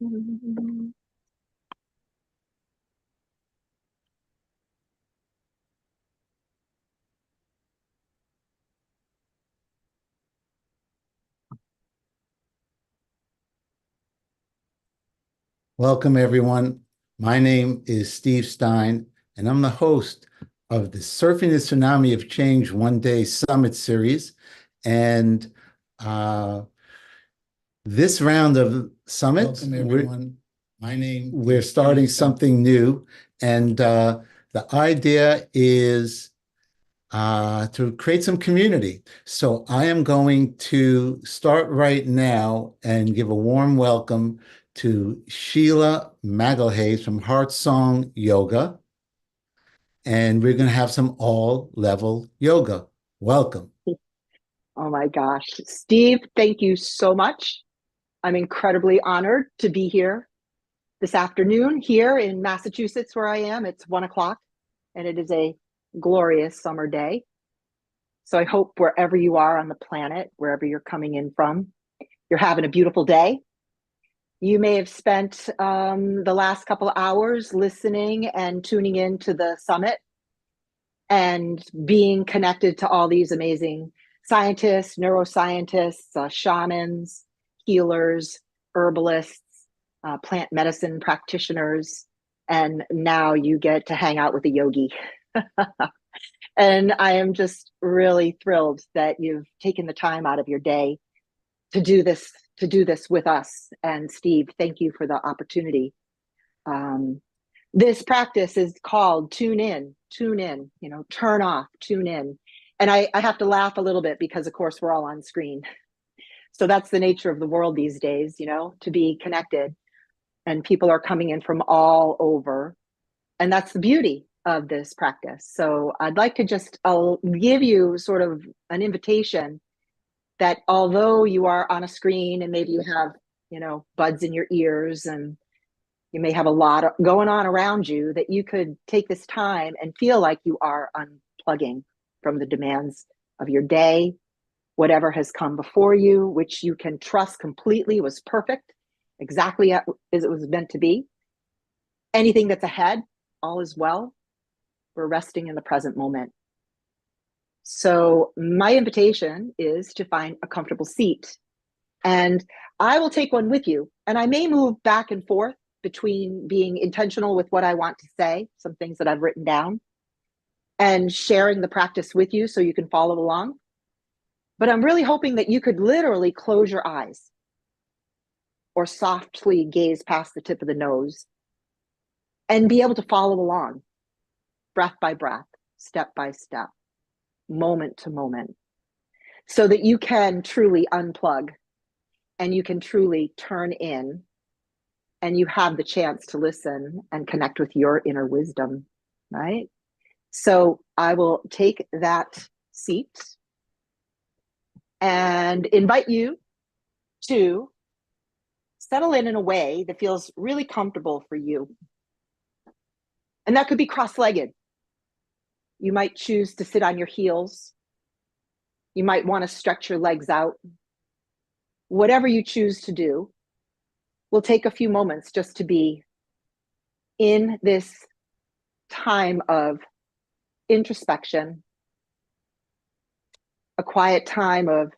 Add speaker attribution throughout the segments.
Speaker 1: Welcome, everyone. My name is Steve Stein, and I'm the host of the Surfing the Tsunami of Change One Day Summit Series. And this round of summits, we're starting something new. And the idea is to create some community. So I am going to start right now and give a warm welcome to Sheila Magalhaes from HeartSong Yoga. And we're going to have some all-level yoga. Welcome.
Speaker 2: Oh my gosh. Steve, thank you so much. I'm incredibly honored to be here this afternoon here in Massachusetts where I am. It's 1 o'clock and it is a glorious summer day. So I hope wherever you are on the planet, wherever you're coming in from, you're having a beautiful day. You may have spent the last couple of hours listening and tuning in to the summit and being connected to all these amazing scientists, neuroscientists, shamans, healers, herbalists, plant medicine practitioners, and now you get to hang out with a yogi. And I am just really thrilled that you've taken the time out of your day to do this with us. And Steve, thank you for the opportunity. This practice is called tune in, turn off, tune in. And I have to laugh a little bit because, of course, we're all on screen. So that's the nature of the world these days, to be connected. And people are coming in from all over. And that's the beauty of this practice. So I'd like to I'll give you sort of an invitation that although you are on a screen and maybe you have, buds in your ears and you may have a lot going on around you, that you could take this time and feel like you are unplugging from the demands of your day, whatever has come before you, which you can trust completely was perfect, exactly as it was meant to be. Anything that's ahead, all is well. We're resting in the present moment. So my invitation is to find a comfortable seat. And I will take one with you. And I may move back and forth between being intentional with what I want to say, some things that I've written down, and sharing the practice with you so you can follow along. But I'm really hoping that you could literally close your eyes or softly gaze past the tip of the nose and be able to follow along, breath by breath, step by step, moment to moment, so that you can truly unplug and you can truly turn in and you have the chance to listen and connect with your inner wisdom, right? So I will take that seat and invite you to settle in a way that feels really comfortable for you. And that could be cross-legged. You might choose to sit on your heels. You might want to stretch your legs out. Whatever you choose to do, we'll take a few moments just to be in this time of introspection, a quiet time of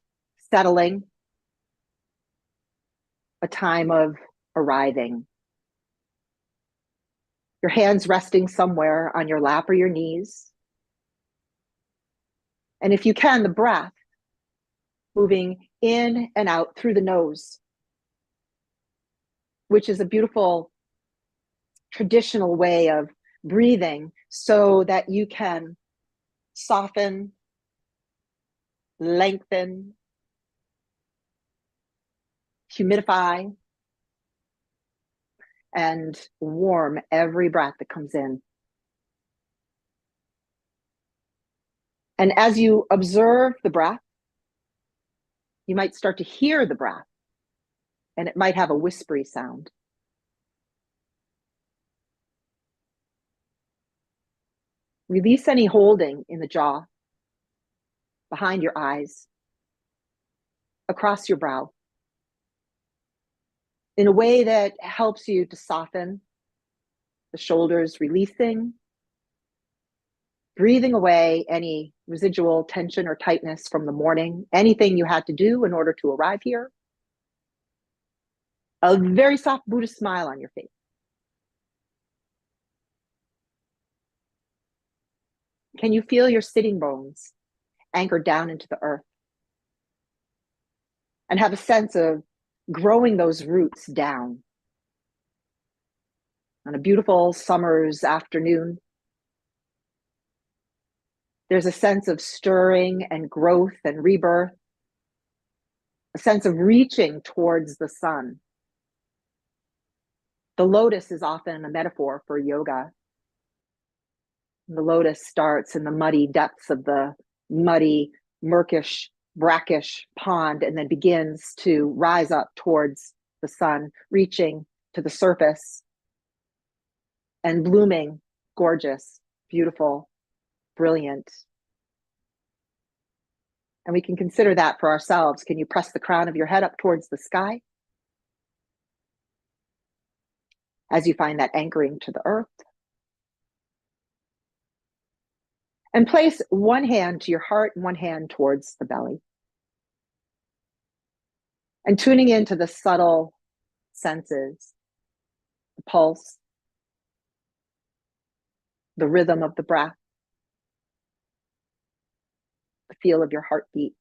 Speaker 2: settling, a time of arriving. Your hands resting somewhere on your lap or your knees. And if you can, the breath moving in and out through the nose, which is a beautiful traditional way of breathing so that you can soften, lengthen, humidify, and warm every breath that comes in. And as you observe the breath, you might start to hear the breath, and it might have a whispery sound. Release any holding in the jaw, behind your eyes, across your brow. in a way that helps you to soften the shoulders, releasing, breathing away any residual tension or tightness from the morning, anything you had to do in order to arrive here. A very soft Buddhist smile on your face. Can you feel your sitting bones anchored down into the earth? And have a sense of growing those roots down. On a beautiful summer's afternoon, there's a sense of stirring and growth and rebirth, a sense of reaching towards the sun. The lotus is often a metaphor for yoga. The lotus starts in the muddy depths of the muddy, murkish, brackish pond and then begins to rise up towards the sun, reaching to the surface and blooming, gorgeous, beautiful, brilliant. And we can consider that for ourselves. Can you press the crown of your head up towards the sky as you find that anchoring to the earth? And place one hand to your heart and one hand towards the belly. And tuning into the subtle senses, the pulse, the rhythm of the breath, the feel of your heartbeat,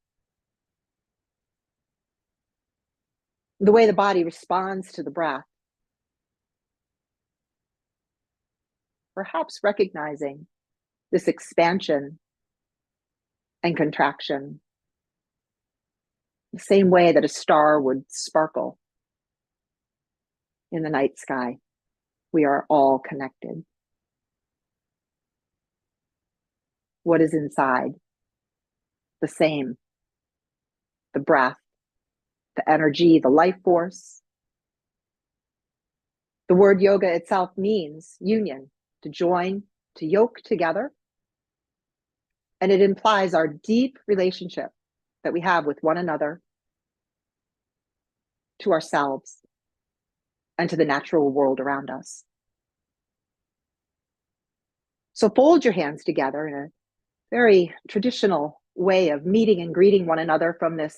Speaker 2: the way the body responds to the breath. Perhaps recognizing this expansion and contraction, the same way that a star would sparkle in the night sky. We are all connected. What is inside? The same. The breath, the energy, the life force. The word yoga itself means union, to join, to yoke together. And it implies our deep relationship that we have with one another, to ourselves, and to the natural world around us. So fold your hands together in a very traditional way of meeting and greeting one another from this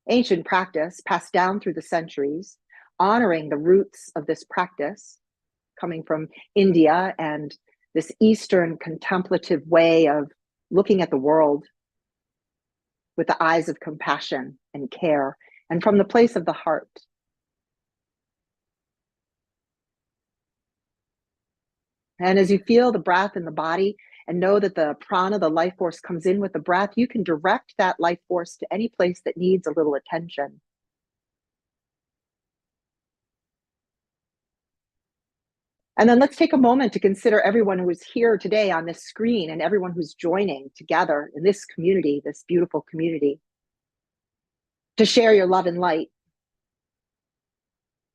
Speaker 2: ancient practice passed down through the centuries, honoring the roots of this practice coming from India and this Eastern contemplative way of looking at the world with the eyes of compassion and care and from the place of the heart. And as you feel the breath in the body and know that the prana, the life force, comes in with the breath, you can direct that life force to any place that needs a little attention. And then let's take a moment to consider everyone who is here today on this screen and everyone who's joining together in this community, this beautiful community, to share your love and light.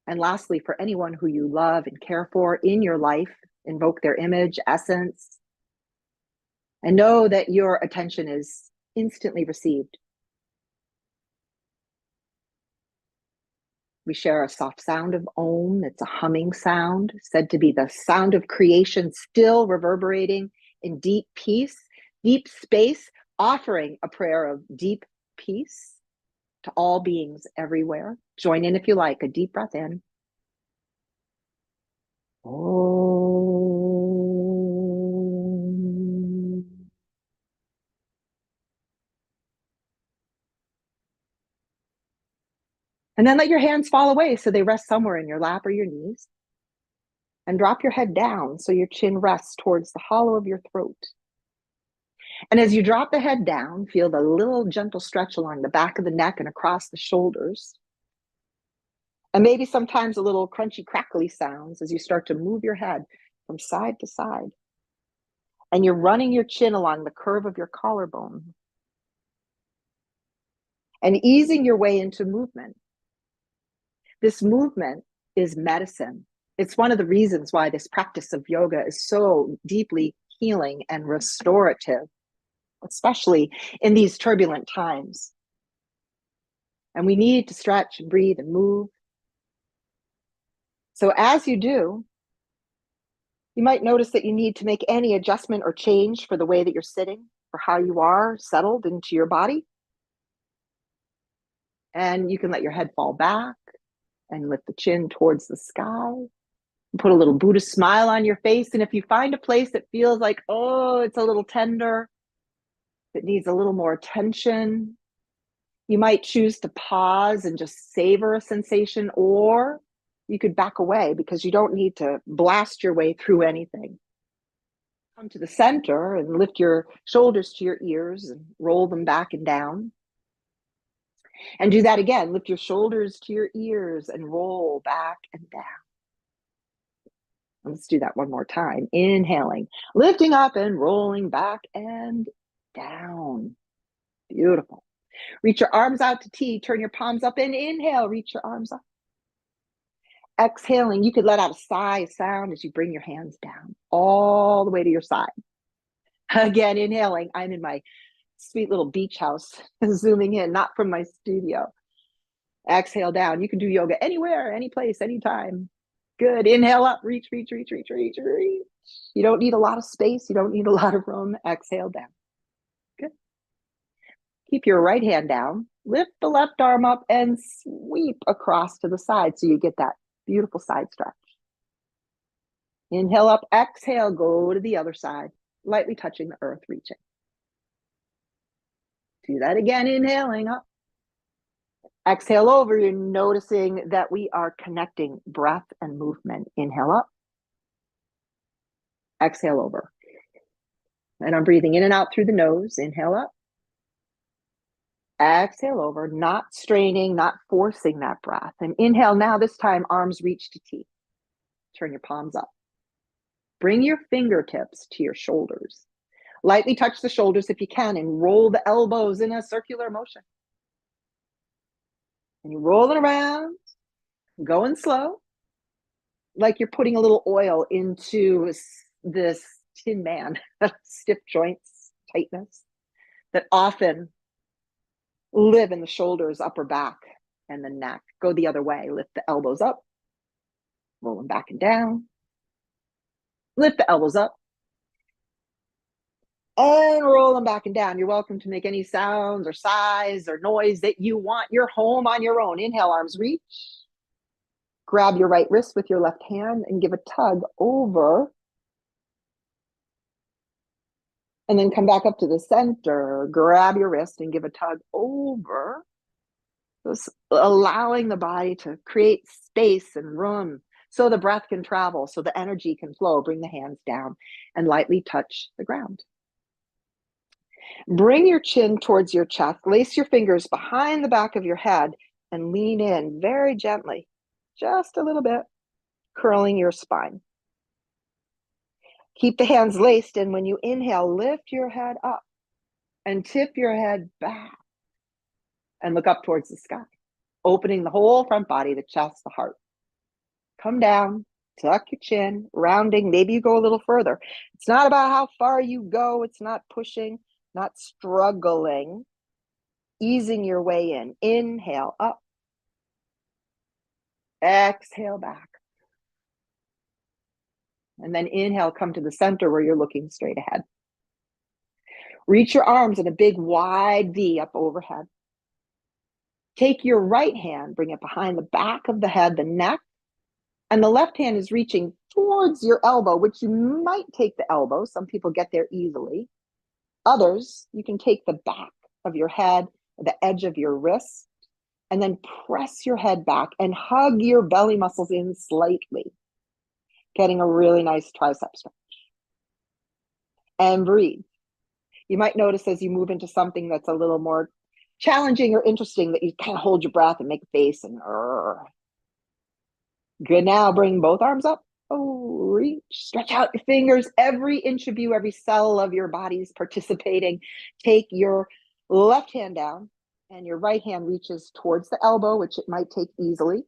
Speaker 2: And lastly, for anyone who you love and care for in your life, invoke their image, essence, and know that your attention is instantly received. We share a soft sound of Om. It's a humming sound, said to be the sound of creation, still reverberating in deep peace, deep space, offering a prayer of deep peace to all beings everywhere. Join in if you like, a deep breath in. Om. And then let your hands fall away so they rest somewhere in your lap or your knees. And drop your head down so your chin rests towards the hollow of your throat. And as you drop the head down, feel the little gentle stretch along the back of the neck and across the shoulders. And maybe sometimes a little crunchy, crackly sounds as you start to move your head from side to side. And you're running your chin along the curve of your collarbone. And easing your way into movement. This movement is medicine. It's one of the reasons why this practice of yoga is so deeply healing and restorative, especially in these turbulent times. And we need to stretch and breathe and move. So as you do, you might notice that you need to make any adjustment or change for the way that you're sitting, or how you are settled into your body. And you can let your head fall back and lift the chin towards the sky. Put a little Buddhist smile on your face. And if you find a place that feels like, oh, it's a little tender, that needs a little more attention, you might choose to pause and just savor a sensation, or you could back away because you don't need to blast your way through anything. Come to the center and lift your shoulders to your ears and roll them back and down. And do that again. Lift your shoulders to your ears and roll back and down. Let's do that one more time. Inhaling, lifting up and rolling back and down. Beautiful. Reach your arms out to T. Turn your palms up and inhale. Reach your arms up. Exhaling, you could let out a sigh sound as you bring your hands down all the way to your side. Again, inhaling. I'm in my sweet little beach house, zooming in, not from my studio. Exhale down. You can do yoga anywhere, any place, anytime. Good. Inhale up. Reach, reach, reach, reach, reach, reach. You don't need a lot of space. You don't need a lot of room. Exhale down. Good. Keep your right hand down. Lift the left arm up and sweep across to the side so you get that beautiful side stretch. Inhale up. Exhale. Go to the other side. Lightly touching the earth, reaching. Do that again. Inhaling up. Exhale over. You're noticing that we are connecting breath and movement. Inhale up. Exhale over. And I'm breathing in and out through the nose. Inhale up. Exhale over, not straining, not forcing that breath. And inhale now, this time, arms reach to T. Turn your palms up. Bring your fingertips to your shoulders. Lightly touch the shoulders if you can and roll the elbows in a circular motion. And you roll it around, going slow, like you're putting a little oil into this tin man, stiff joints, tightness, that often live in the shoulders, upper back, and the neck. Go the other way. Lift the elbows up, roll them back and down. Lift the elbows up, and roll them back and down. You're welcome to make any sounds or sighs or noise that you want. You're home on your own. Inhale, arms reach. Grab your right wrist with your left hand and give a tug over. And then come back up to the center. Grab your wrist and give a tug over. Just allowing the body to create space and room so the breath can travel, so the energy can flow. Bring the hands down and lightly touch the ground. Bring your chin towards your chest. Lace your fingers behind the back of your head and lean in very gently, just a little bit, curling your spine. Keep the hands laced, and when you inhale, lift your head up and tip your head back and look up towards the sky, opening the whole front body, the chest, the heart. Come down, tuck your chin, rounding. Maybe you go a little further. It's not about how far you go. It's not pushing, not struggling. Easing your way in. Inhale up. Exhale back. And then inhale, come to the center where you're looking straight ahead. Reach your arms in a big wide V up overhead. Take your right hand, bring it behind the back of the head, the neck, and the left hand is reaching towards your elbow, which you might take the elbow. Some people get there easily. Others, you can take the back of your head, the edge of your wrist, and then press your head back and hug your belly muscles in slightly, getting a really nice tricep stretch. And breathe. You might notice as you move into something that's a little more challenging or interesting that you kind of hold your breath and make a face and Good. Now bring both arms up. Oh, reach, stretch out your fingers. Every inch of you, every cell of your body is participating. Take your left hand down and your right hand reaches towards the elbow, which it might take easily.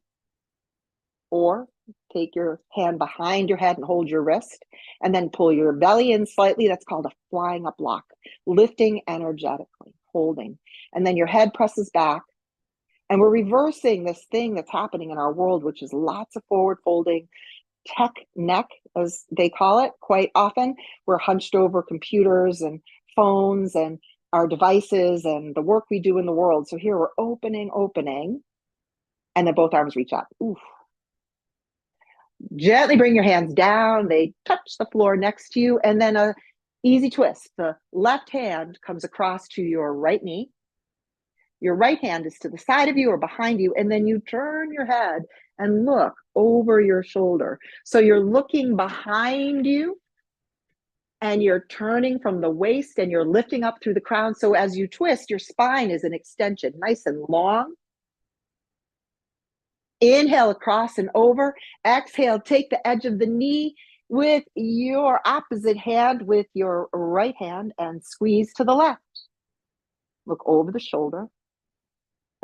Speaker 2: Or take your hand behind your head and hold your wrist and then pull your belly in slightly. That's called a flying up lock. Lifting energetically, holding. And then your head presses back And we're reversing this thing that's happening in our world, which is lots of forward folding, tech neck, as they call it. Quite often, we're hunched over computers and phones and our devices and the work we do in the world. So here we're opening, and then both arms reach up. Oof. Gently bring your hands down. They touch the floor next to you, and then a easy twist. The left hand comes across to your right knee. Your right hand is to the side of you or behind you, and then you turn your head and look over your shoulder. So you're looking behind you, and you're turning from the waist, and you're lifting up through the crown. So as you twist, your spine is an extension, nice and long. Inhale across and over. Exhale, take the edge of the knee with your opposite hand, with your right hand, and squeeze to the left. Look over the shoulder,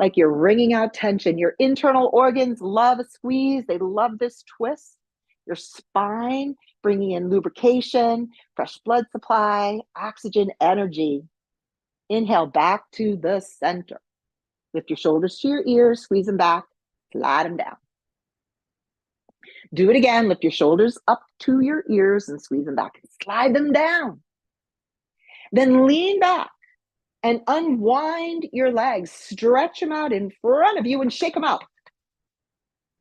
Speaker 2: like you're wringing out tension. Your internal organs love a squeeze. They love this twist. Your spine, bringing in lubrication, fresh blood supply, oxygen, energy. Inhale back to the center. Lift your shoulders to your ears, squeeze them back, slide them down. Do it again. Lift your shoulders up to your ears and squeeze them back and slide them down. Then lean back and unwind your legs. Stretch them out in front of you and shake them out.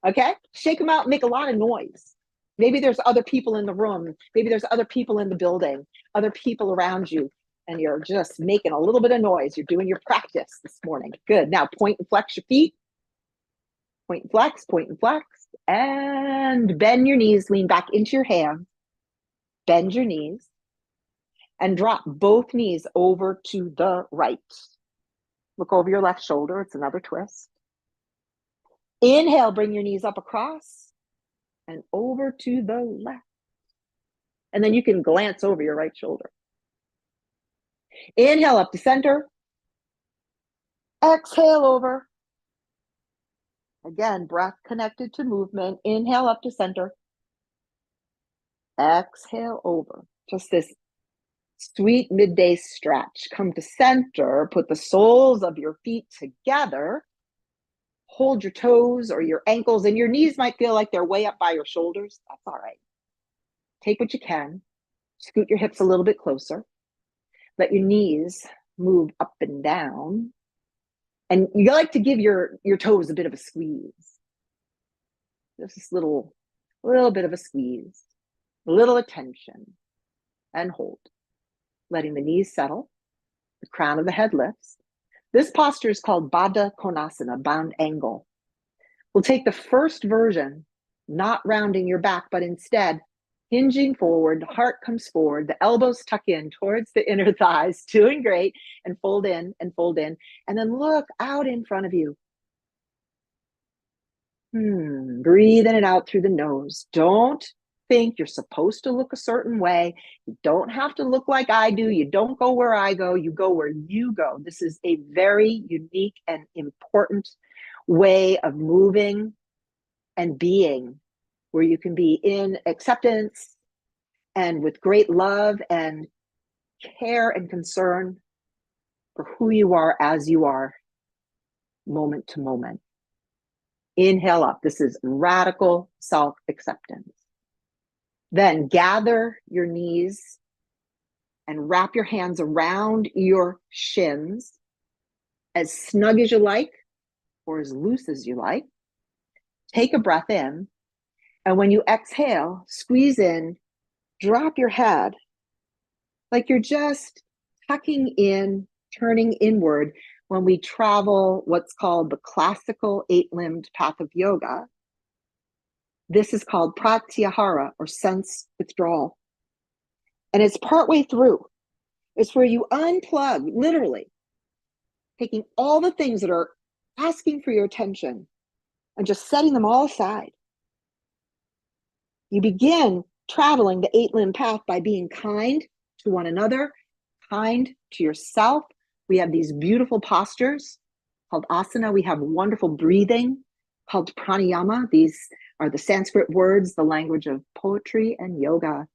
Speaker 2: Okay? Shake them out, make a lot of noise. Maybe there's other people in the room. Maybe there's other people in the building, other people around you, and you're just making a little bit of noise. You're doing your practice this morning. Good. Now point and flex your feet. Point and flex, and bend your knees, lean back into your hands, bend your knees, and drop both knees over to the right. Look over your left shoulder, it's another twist. Inhale, bring your knees up across and over to the left. And then you can glance over your right shoulder. Inhale up to center. Exhale over. Again, breath connected to movement. Inhale up to center. Exhale over. Just this sweet midday stretch. Come to center. Put the soles of your feet together. Hold your toes or your ankles, and your knees might feel like they're way up by your shoulders. That's all right. Take what you can. Scoot your hips a little bit closer. Let your knees move up and down. And you like to give your toes a bit of a squeeze. Just this little bit of a squeeze, a little attention, and hold. Letting the knees settle, the crown of the head lifts. This posture is called Baddha Konasana, bound angle. We'll take the first version, not rounding your back, but instead hinging forward, the heart comes forward, the elbows tuck in towards the inner thighs, doing great, and fold in, and then look out in front of you. Breathe in and out through the nose. Don't think you're supposed to look a certain way. You don't have to look like I do. You don't go where I go. You go where you go. This is a very unique and important way of moving and being, where you can be in acceptance and with great love and care and concern for who you are as you are, moment to moment. Inhale up. This is radical self-acceptance. Then gather your knees and wrap your hands around your shins as snug as you like or as loose as you like. Take a breath in. And when you exhale, squeeze in, drop your head like you're just tucking in, turning inward. When we travel what's called the classical 8-limbed path of yoga, this is called pratyahara, or sense withdrawal. And it's partway through. It's where you unplug, literally, taking all the things that are asking for your attention and just setting them all aside. You begin traveling the 8-limb path by being kind to one another, kind to yourself. We have these beautiful postures called asana. We have wonderful breathing called pranayama. These are the Sanskrit words, the language of poetry and yoga.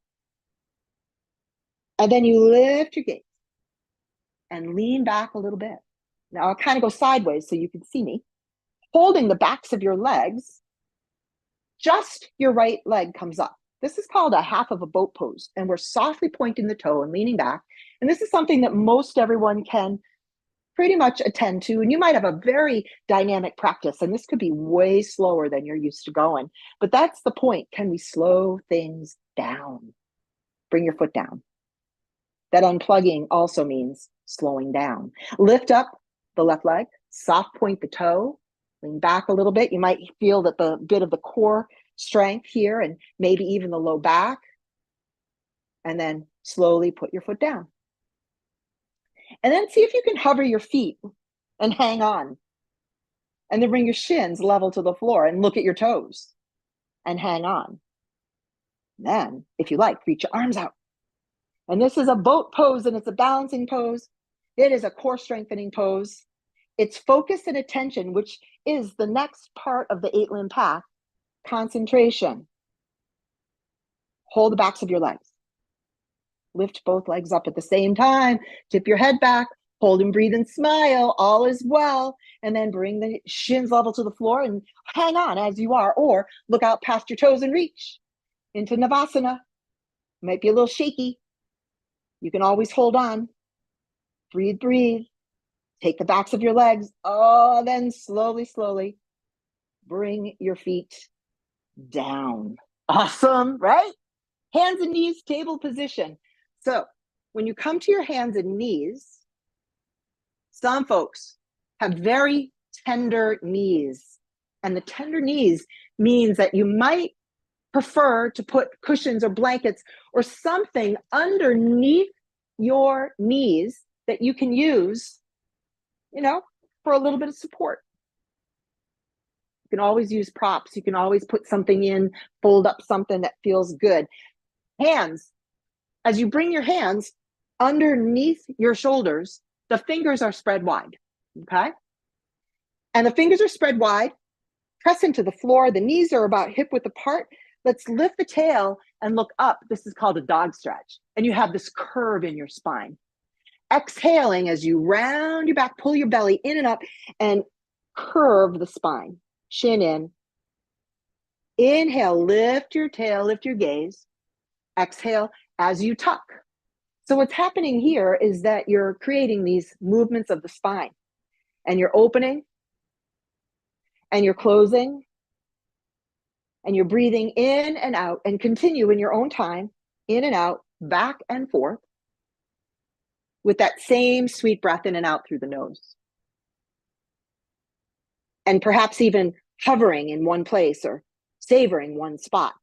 Speaker 2: And then you lift your gaze and lean back a little bit. Now I'll kind of go sideways so you can see me. holding the backs of your legs, just your right leg comes up. This is called a half of a boat pose, and we're softly pointing the toe and leaning back. And this is something that most everyone can pretty much attend to, and you might have a very dynamic practice, and this could be way slower than you're used to going. But that's the point. Can we slow things down? Bring your foot down. That unplugging also means slowing down. Lift up the left leg, soft point the toe, lean back a little bit. You might feel that the bit of the core strength here and maybe even the low back. And then slowly put your foot down. And then see if you can hover your feet and hang on. And then bring your shins level to the floor and look at your toes and hang on. Then, if you like, reach your arms out. And this is a boat pose, and it's a balancing pose. It is a core strengthening pose. It's focus and attention, which is the next part of the 8-limb path, concentration. Hold the backs of your legs. Lift both legs up at the same time. Tip your head back. Hold and breathe and smile. All is well. And then bring the shins level to the floor and hang on as you are. Or look out past your toes and reach into Navasana. Might be a little shaky. You can always hold on. Breathe, breathe. Take the backs of your legs. Oh, then slowly, slowly bring your feet down. Awesome, right? Hands and knees, table position. So when you come to your hands and knees, some folks have very tender knees. And the tender knees means that you might prefer to put cushions or blankets or something underneath your knees that you can use, for a little bit of support. You can always use props. You can always put something in, fold up something that feels good. Hands, as you bring your hands underneath your shoulders, the fingers are spread wide, okay? And the fingers are spread wide, press into the floor. The knees are about hip width apart. Let's lift the tail and look up. This is called a dog stretch. And you have this curve in your spine. Exhaling as you round your back, pull your belly in and up and curve the spine. Chin in. Inhale, lift your tail, lift your gaze. Exhale as you tuck. So what's happening here is that you're creating these movements of the spine. And you're opening. And you're closing. And you're breathing in and out. And continue in your own time. In and out, back and forth. With that same sweet breath in and out through the nose. And perhaps even hovering in one place or savoring one spot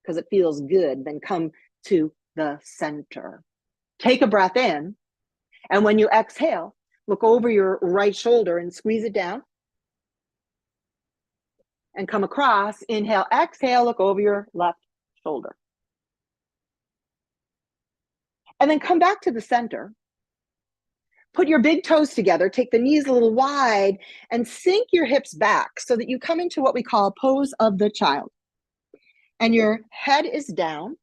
Speaker 2: because it feels good. Then come to the center. Take a breath in. And when you exhale, look over your right shoulder and squeeze it down. And come across. Inhale, exhale, look over your left shoulder. And then come back to the center. Put your big toes together, take the knees a little wide, and sink your hips back so that you come into what we call pose of the child. And your head is down.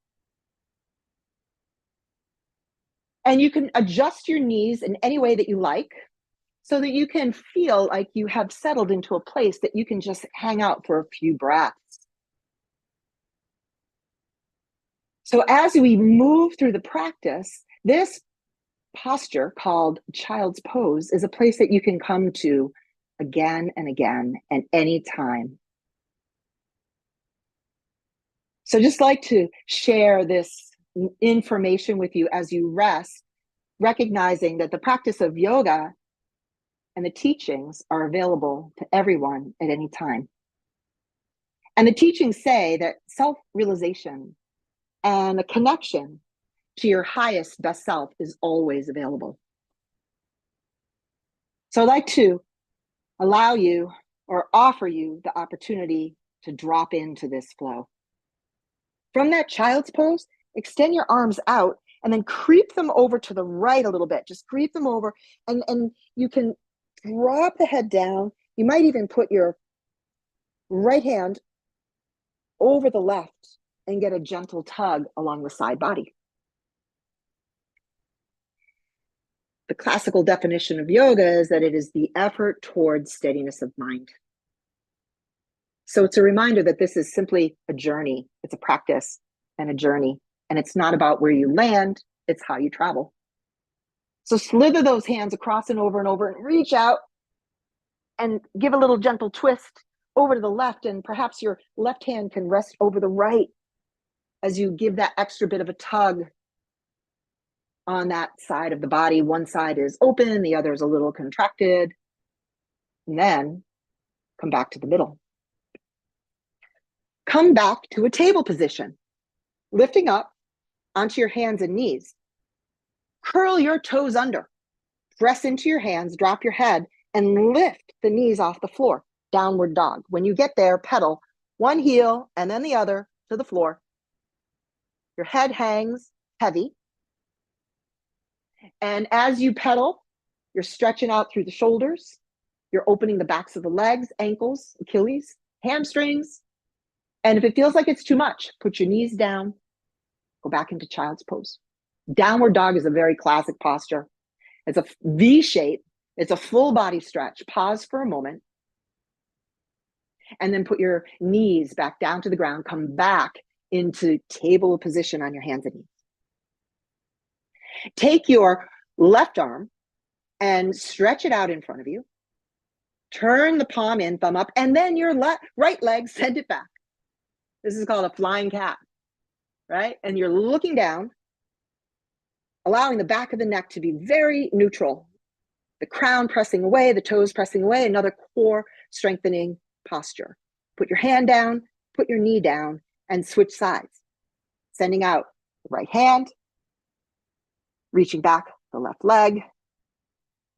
Speaker 2: And you can adjust your knees in any way that you like so that you can feel like you have settled into a place that you can just hang out for a few breaths. So as we move through the practice, this posture called child's pose is a place that you can come to again and again and any time. So just like to share this information with you as you rest, recognizing that the practice of yoga and the teachings are available to everyone at any time. And the teachings say that self-realization and a connection to your highest best self is always available. So I'd like to allow you or offer you the opportunity to drop into this flow. From that child's pose, extend your arms out and then creep them over to the right a little bit. Just creep them over and you can drop the head down. You might even put your right hand over the left and get a gentle tug along the side body. The classical definition of yoga is that it is the effort towards steadiness of mind. So it's a reminder that this is simply a journey. It's a practice and a journey. And it's not about where you land, it's how you travel. So slither those hands across and over and reach out and give a little gentle twist over to the left. And perhaps your left hand can rest over the right as you give that extra bit of a tug on that side of the body. One side is open, the other is a little contracted. And then come back to the middle. Come back to a table position, lifting up onto your hands and knees. Curl your toes under, press into your hands, drop your head, and lift the knees off the floor, downward dog. When you get there, pedal one heel and then the other to the floor. Your head hangs heavy. And as you pedal, you're stretching out through the shoulders. You're opening the backs of the legs, ankles, Achilles, hamstrings. And if it feels like it's too much, put your knees down, go back into child's pose. Downward dog is a very classic posture. It's a V shape. It's a full body stretch. Pause for a moment. And then put your knees back down to the ground. Come back into table position on your hands and knees. Take your left arm and stretch it out in front of you. Turn the palm in, thumb up, and then your right leg, send it back. This is called a flying cat, right? And you're looking down, allowing the back of the neck to be very neutral. The crown pressing away, the toes pressing away, another core strengthening posture. Put your hand down, put your knee down, and switch sides. Sending out the right hand, reaching back the left leg,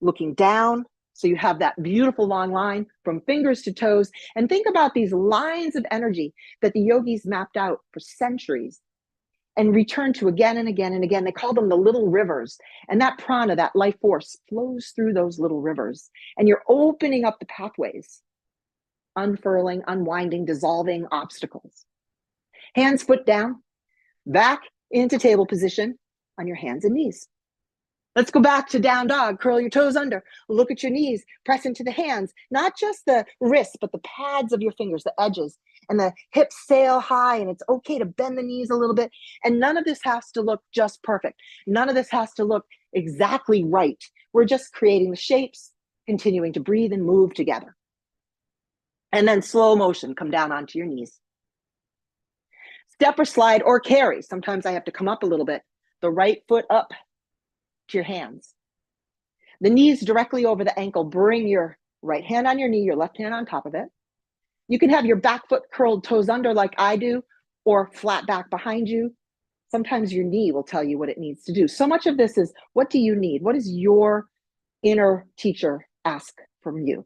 Speaker 2: looking down. So you have that beautiful long line from fingers to toes. And think about these lines of energy that the yogis mapped out for centuries and return to again and again and again. They call them the little rivers. And that prana, that life force, flows through those little rivers. And you're opening up the pathways, unfurling, unwinding, dissolving obstacles. Hands, foot down, back into table position on your hands and knees. Let's go back to down dog. Curl your toes under. Look at your knees. Press into the hands. Not just the wrists, but the pads of your fingers, the edges. And the hips sail high. And it's okay to bend the knees a little bit. And none of this has to look just perfect. None of this has to look exactly right. We're just creating the shapes, continuing to breathe and move together. And then slow motion, come down onto your knees. Step or slide or carry. Sometimes I have to come up a little bit. The right foot up to your hands. The knees directly over the ankle. Bring your right hand on your knee, your left hand on top of it. You can have your back foot curled, toes under like I do, or flat back behind you. Sometimes your knee will tell you what it needs to do. So much of this is, what do you need? What does your inner teacher ask from you?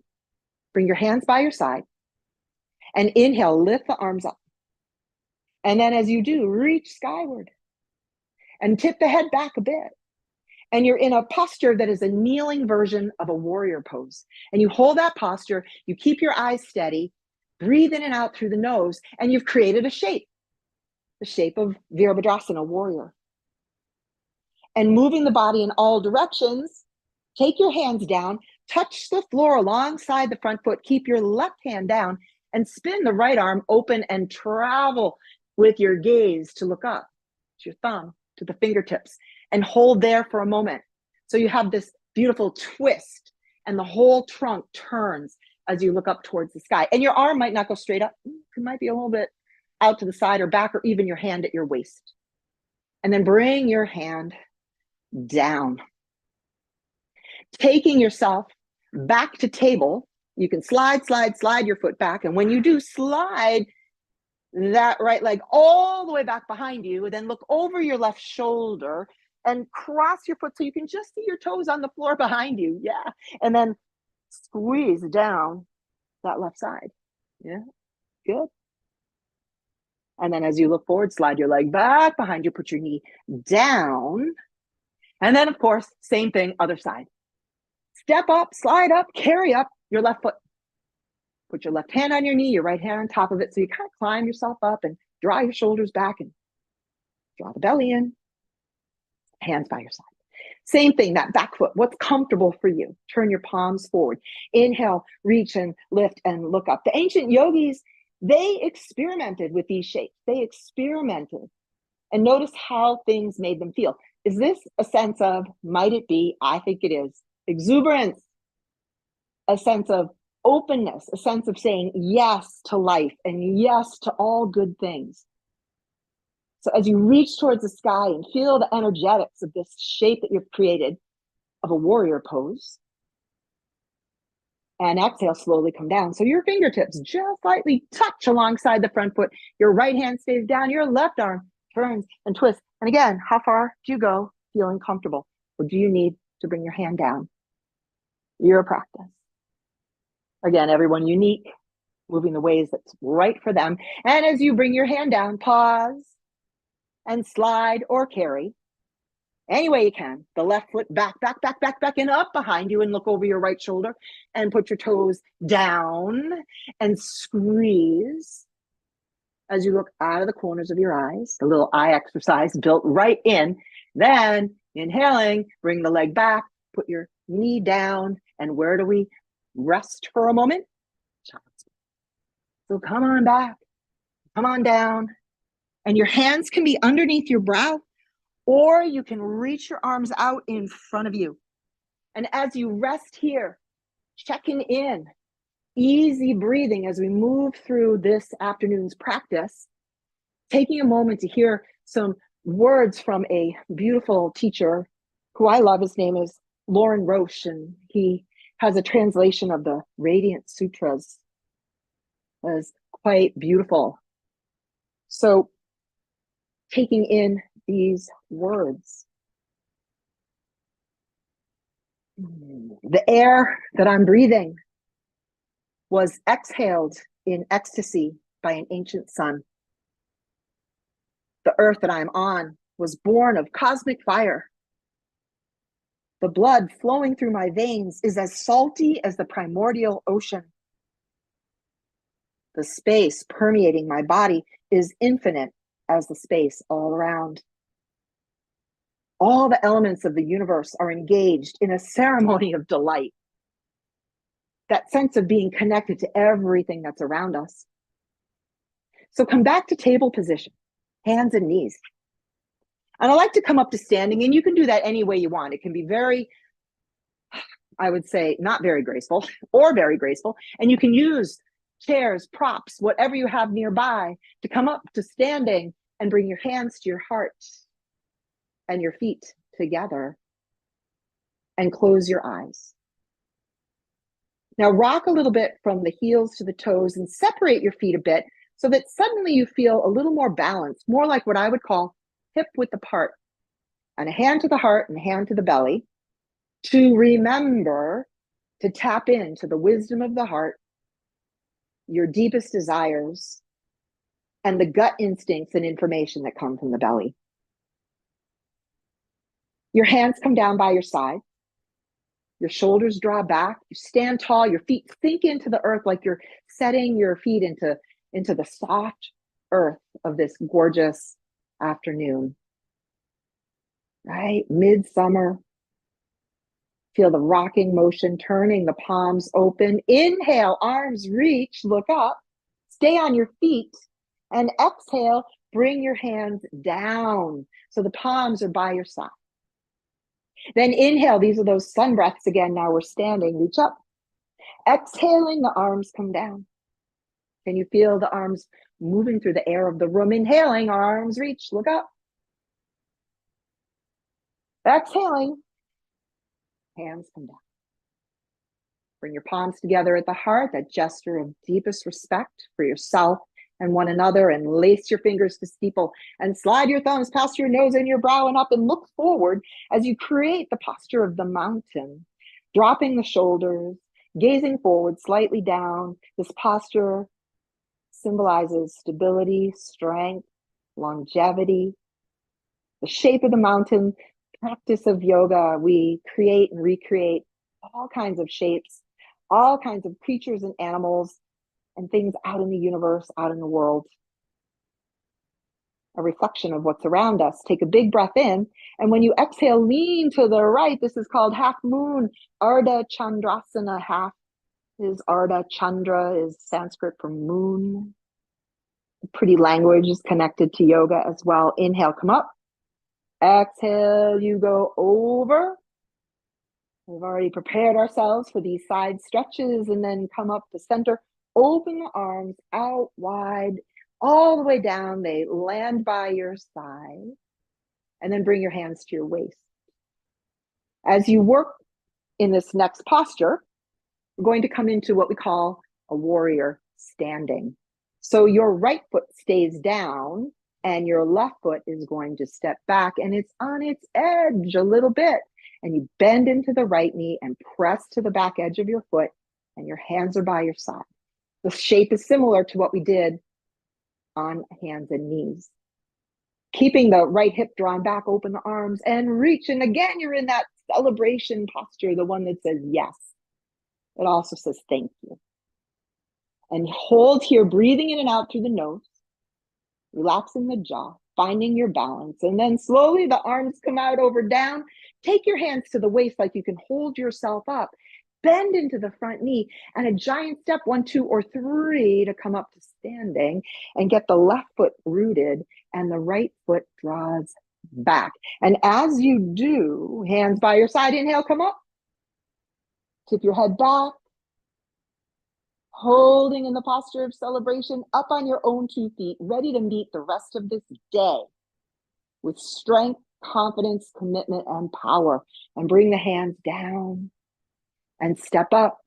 Speaker 2: Bring your hands by your side and inhale, lift the arms up. And then as you do, reach skyward and tip the head back a bit. And you're in a posture that is a kneeling version of a warrior pose. And you hold that posture, you keep your eyes steady, breathe in and out through the nose, and you've created a shape, the shape of Virabhadrasana, warrior. And moving the body in all directions, take your hands down, touch the floor alongside the front foot, keep your left hand down, and spin the right arm open and travel with your gaze to look up, to your thumb, to the fingertips. And hold there for a moment. So you have this beautiful twist and the whole trunk turns as you look up towards the sky. And your arm might not go straight up. It might be a little bit out to the side or back, or even your hand at your waist. And then bring your hand down. Taking yourself back to table, you can slide your foot back. And when you do, slide that right leg all the way back behind you. Then look over your left shoulder and cross your foot so you can just see your toes on the floor behind you. Yeah. And then squeeze down that left side. Yeah. Good. And then as you look forward, slide your leg back behind you, put your knee down. And then, of course, same thing, other side. Step up, slide up, carry up your left foot. Put your left hand on your knee, your right hand on top of it. So you kind of climb yourself up and draw your shoulders back and draw the belly in. Hands by your side. Same thing, that back foot. What's comfortable for you? Turn your palms forward. Inhale, reach and lift and look up. The ancient yogis They experimented with these shapes. They experimented and notice how things made them feel. Is this a sense of, might it be, I think it is, exuberance, a sense of openness, a sense of saying yes to life and yes to all good things? So as you reach towards the sky and feel the energetics of this shape that you've created of a warrior pose, and exhale, slowly come down. So your fingertips just slightly touch alongside the front foot. Your right hand stays down, your left arm turns and twists. And again, how far do you go feeling comfortable? Or do you need to bring your hand down? Your practice. Again, everyone unique, moving the ways that's right for them. And as you bring your hand down, pause and slide or carry any way you can. The left foot back, and up behind you, and look over your right shoulder and put your toes down and squeeze as you look out of the corners of your eyes. The little eye exercise built right in. Then inhaling, bring the leg back, put your knee down, and where do we rest for a moment? So come on back, come on down, and your hands can be underneath your brow, or you can reach your arms out in front of you. And as you rest here, checking in, easy breathing as we move through this afternoon's practice, taking a moment to hear some words from a beautiful teacher who I love. His name is Lauren Roche, and he has a translation of the Radiant Sutras. That is quite beautiful. So taking in these words. The air that I'm breathing was exhaled in ecstasy by an ancient sun. The earth that I'm on was born of cosmic fire. The blood flowing through my veins is as salty as the primordial ocean. The space permeating my body is infinite as the space all around. All the elements of the universe are engaged in a ceremony of delight. That sense of being connected to everything that's around us. So come back to table position, hands and knees. And I like to come up to standing, and you can do that any way you want. It can be very, I would say, not very graceful or very graceful. And you can use chairs, props, whatever you have nearby to come up to standing and bring your hands to your heart and your feet together and close your eyes. Now rock a little bit from the heels to the toes and separate your feet a bit so that suddenly you feel a little more balanced, more like what I would call hip width apart, and a hand to the heart and a hand to the belly, to remember to tap into the wisdom of the heart, your deepest desires, and the gut instincts and information that come from the belly. Your hands come down by your side. Your shoulders draw back. You stand tall. Your feet sink into the earth like you're setting your feet into the soft earth of this gorgeous afternoon. Right? Midsummer. Feel the rocking motion, turning the palms open. Inhale, arms reach, look up. Stay on your feet. And exhale, bring your hands down so the palms are by your side. Then inhale, these are those sun breaths again. Now we're standing, reach up. Exhaling, the arms come down. Can you feel the arms moving through the air of the room? Inhaling, arms reach, look up. Exhaling, hands come down. Bring your palms together at the heart, that gesture of deepest respect for yourself and one another, and lace your fingers to steeple and slide your thumbs past your nose and your brow and up and look forward as you create the posture of the mountain, dropping the shoulders, gazing forward, slightly down. This posture symbolizes stability, strength, longevity. The shape of the mountain, practice of yoga, we create and recreate all kinds of shapes, all kinds of creatures and animals and things out in the universe, out in the world. A reflection of what's around us. Take a big breath in, and when you exhale, lean to the right. This is called half moon, Ardha Chandrasana. Half is Ardha, Chandra is Sanskrit for moon. Pretty language is connected to yoga as well. Inhale, come up. Exhale, you go over. We've already prepared ourselves for these side stretches, and then come up to center. Open the arms out wide, all the way down. They land by your side. And then bring your hands to your waist. As you work in this next posture, we're going to come into what we call a warrior standing. So your right foot stays down and your left foot is going to step back, and it's on its edge a little bit. And you bend into the right knee and press to the back edge of your foot, and your hands are by your side. The shape is similar to what we did on hands and knees. Keeping the right hip drawn back, open the arms and reach. And again, you're in that celebration posture, the one that says yes. It also says thank you. And hold here, breathing in and out through the nose, relaxing the jaw, finding your balance. And then slowly the arms come out over down. Take your hands to the waist like you can hold yourself up. Bend into the front knee and a giant step, 1, 2, or 3 to come up to standing, and get the left foot rooted and the right foot draws back. And as you do, hands by your side, inhale, come up. Tip your head back. Holding in the posture of celebration, up on your own 2 feet, ready to meet the rest of this day with strength, confidence, commitment, and power. And bring the hands down and step up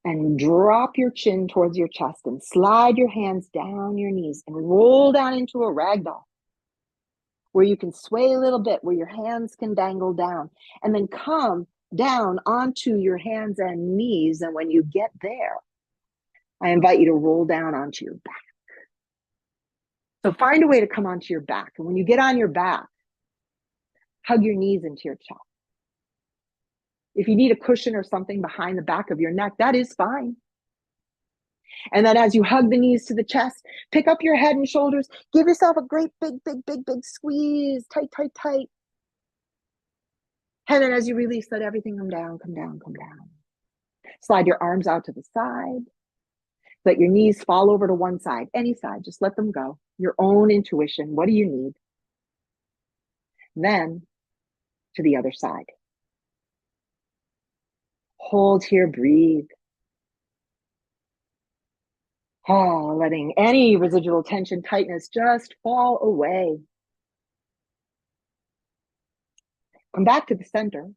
Speaker 2: and drop your chin towards your chest and slide your hands down your knees and roll down into a ragdoll where you can sway a little bit, where your hands can dangle down, and then come down onto your hands and knees. And when you get there, I invite you to roll down onto your back. So find a way to come onto your back. And when you get on your back, hug your knees into your chest. If you need a cushion or something behind the back of your neck, that is fine. And then as you hug the knees to the chest, pick up your head and shoulders. Give yourself a great big squeeze. Tight, tight, tight. And then as you release, let everything come down, come down, come down. Slide your arms out to the side. Let your knees fall over to one side, any side. Just let them go. Your own intuition. What do you need? Then to the other side. Hold here, breathe. Oh, letting any residual tension, tightness just fall away. Come back to the center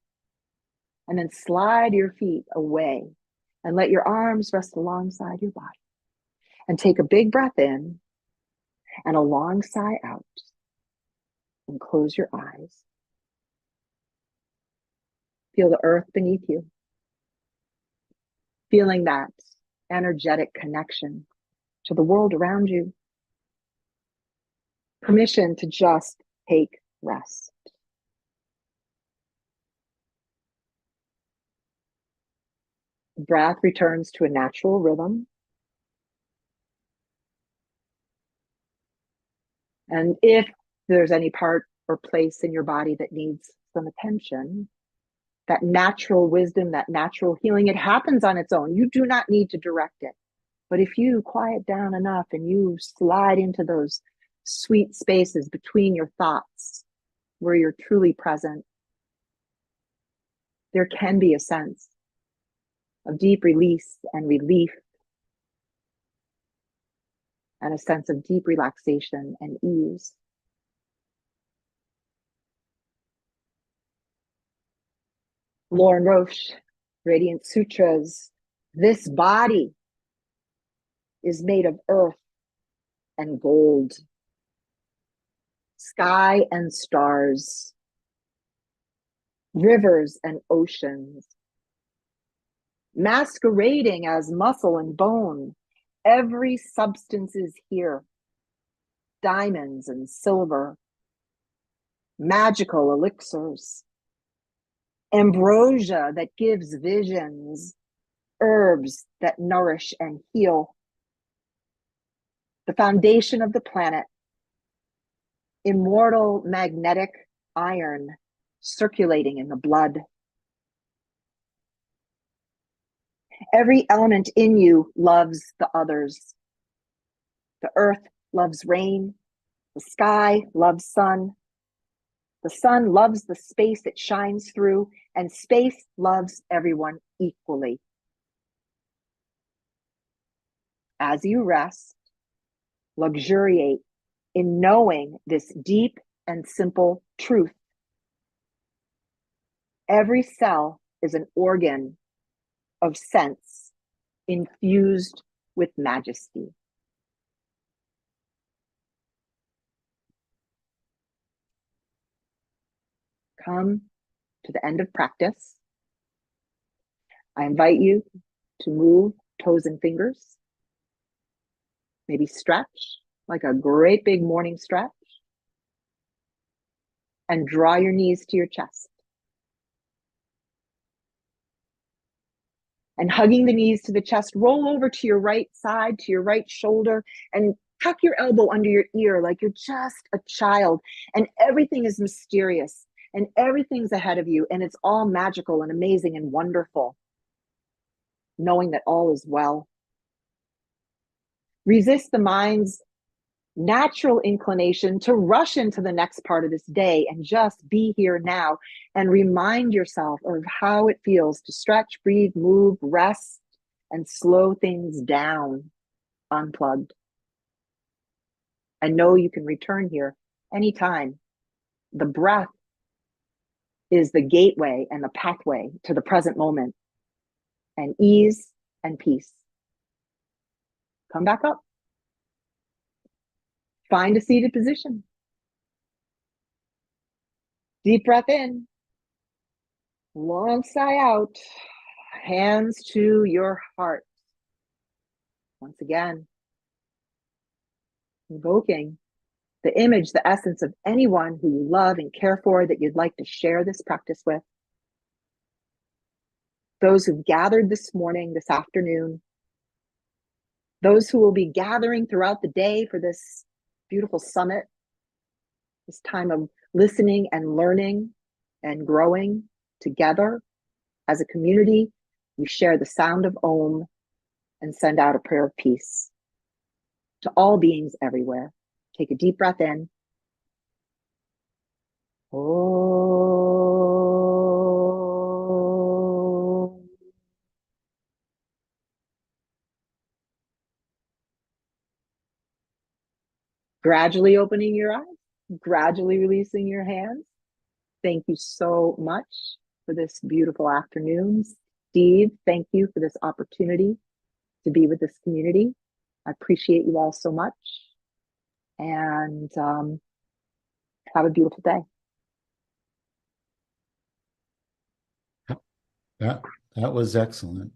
Speaker 2: and then slide your feet away and let your arms rest alongside your body. And take a big breath in and a long sigh out. And close your eyes. Feel the earth beneath you. Feeling that energetic connection to the world around you. Permission to just take rest. The breath returns to a natural rhythm. And if there's any part or place in your body that needs some attention, that natural wisdom, that natural healing, it happens on its own. You do not need to direct it. But if you quiet down enough and you slide into those sweet spaces between your thoughts where you're truly present, there can be a sense of deep release and relief, and a sense of deep relaxation and ease. Lauren Roche, Radiant Sutras, this body is made of earth and gold, sky and stars, rivers and oceans, masquerading as muscle and bone. Every substance is here. Diamonds and silver, magical elixirs, ambrosia that gives visions, herbs that nourish and heal. The foundation of the planet, immortal magnetic iron circulating in the blood. Every element in you loves the others. The earth loves rain. The sky loves sun. The sun loves the space it shines through, and space loves everyone equally. As you rest, luxuriate in knowing this deep and simple truth. Every cell is an organ of sense infused with majesty. Come to the end of practice. I invite you to move toes and fingers. Maybe stretch like a great big morning stretch. And draw your knees to your chest. And hugging the knees to the chest, roll over to your right side, to your right shoulder, and tuck your elbow under your ear like you're just a child. And everything is mysterious, and everything's ahead of you, and it's all magical and amazing and wonderful, knowing that all is well. Resist the mind's natural inclination to rush into the next part of this day and just be here now, and remind yourself of how it feels to stretch, breathe, move, rest, and slow things down, unplugged. And know you can return here anytime. The breath is the gateway and the pathway to the present moment and ease and peace. Come back up. Find a seated position. Deep breath in. Long sigh out. Hands to your heart. Once again, invoking the image, the essence of anyone who you love and care for that you'd like to share this practice with. Those who've gathered this morning, this afternoon. Those who will be gathering throughout the day for this beautiful summit, this time of listening and learning and growing together as a community. We share the sound of Om and send out a prayer of peace to all beings everywhere. Take a deep breath in. Om. Gradually opening your eyes, gradually releasing your hands. Thank you so much for this beautiful afternoon. Steve, thank you for this opportunity to be with this community. I appreciate you all so much. And have a beautiful day.
Speaker 1: That was excellent.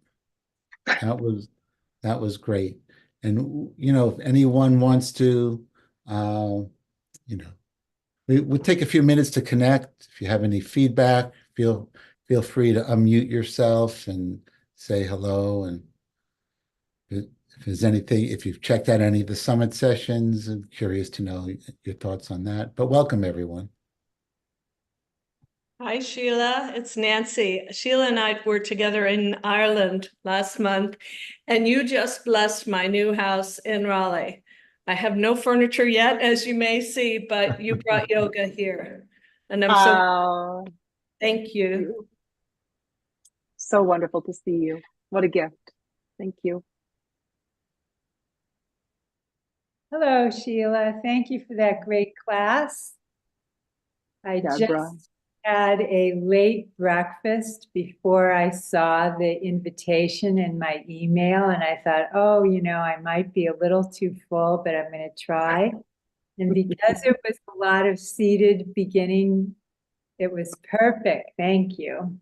Speaker 1: That was great. And if anyone wants to, we'll take a few minutes to connect. If you have any feedback, feel free to unmute yourself and say hello. And if there's anything, if you've checked out any of the summit sessions, I'm curious to know your thoughts on that. But welcome, everyone.
Speaker 3: Hi, Sheila. It's Nancy. Sheila and I were together in Ireland last month, and you just blessed my new house in Raleigh. I have no furniture yet, as you may see, but you brought yoga here. And I'm so thank you.
Speaker 2: So wonderful to see you. What a gift. Thank you.
Speaker 4: Hello, Sheila. Thank you for that great class. I just had a late breakfast before I saw the invitation in my email, and I thought, I might be a little too full, but I'm going to try. And because it was a lot of seated beginning, it was perfect. Thank you.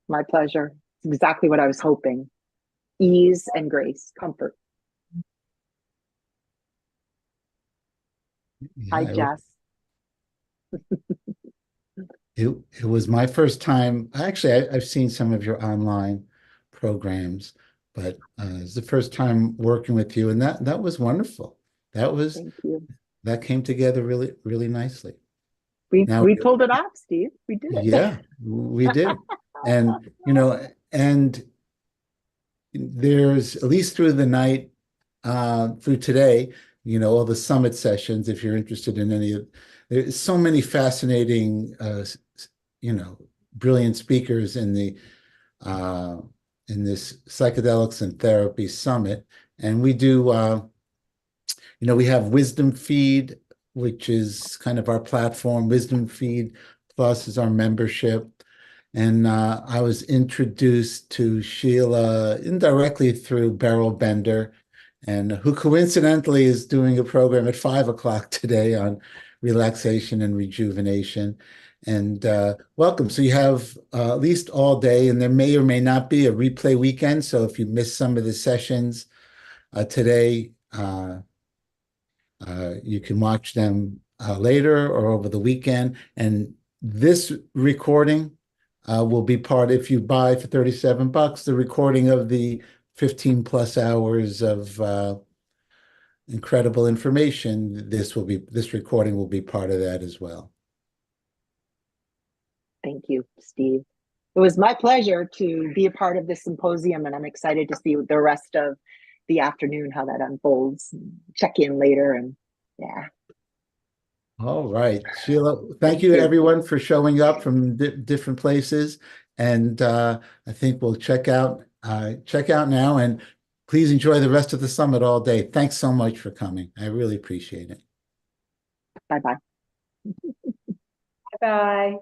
Speaker 2: My pleasure. It's exactly what I was hoping. Ease and grace, comfort. Hi, Jess.
Speaker 1: It was my first time. Actually, I've seen some of your online programs, but it's the first time working with you, and that was wonderful. Thank you. That came together really, really nicely.
Speaker 2: We pulled it off, Steve. We did it.
Speaker 1: Yeah, we did. And there's, at least through the night, through today, all the summit sessions, if you're interested in any of, there's so many fascinating, brilliant speakers in this Psychedelics and Therapy Summit. And we do, we have WisdomFeed, which is kind of our platform. WisdomFeed Plus is our membership. And I was introduced to Sheila indirectly through Beryl Bender, and who coincidentally is doing a program at 5 o'clock today on relaxation and rejuvenation. And welcome. So you have at least all day, and there may or may not be a replay weekend. So if you missed some of the sessions today, you can watch them later or over the weekend. And this recording will be part, if you buy for $37, the recording of the 15 plus hours of incredible information. This recording will be part of that as well.
Speaker 2: Thank you, Steve. It was my pleasure to be a part of this symposium, and I'm excited to see the rest of the afternoon, how that unfolds. Check in later, and yeah.
Speaker 1: All right, Sheila, thank you everyone for showing up from different places. And I think we'll check out now, and please enjoy the rest of the summit all day. Thanks so much for coming. I really appreciate it.
Speaker 2: Bye-bye.
Speaker 4: Bye-bye.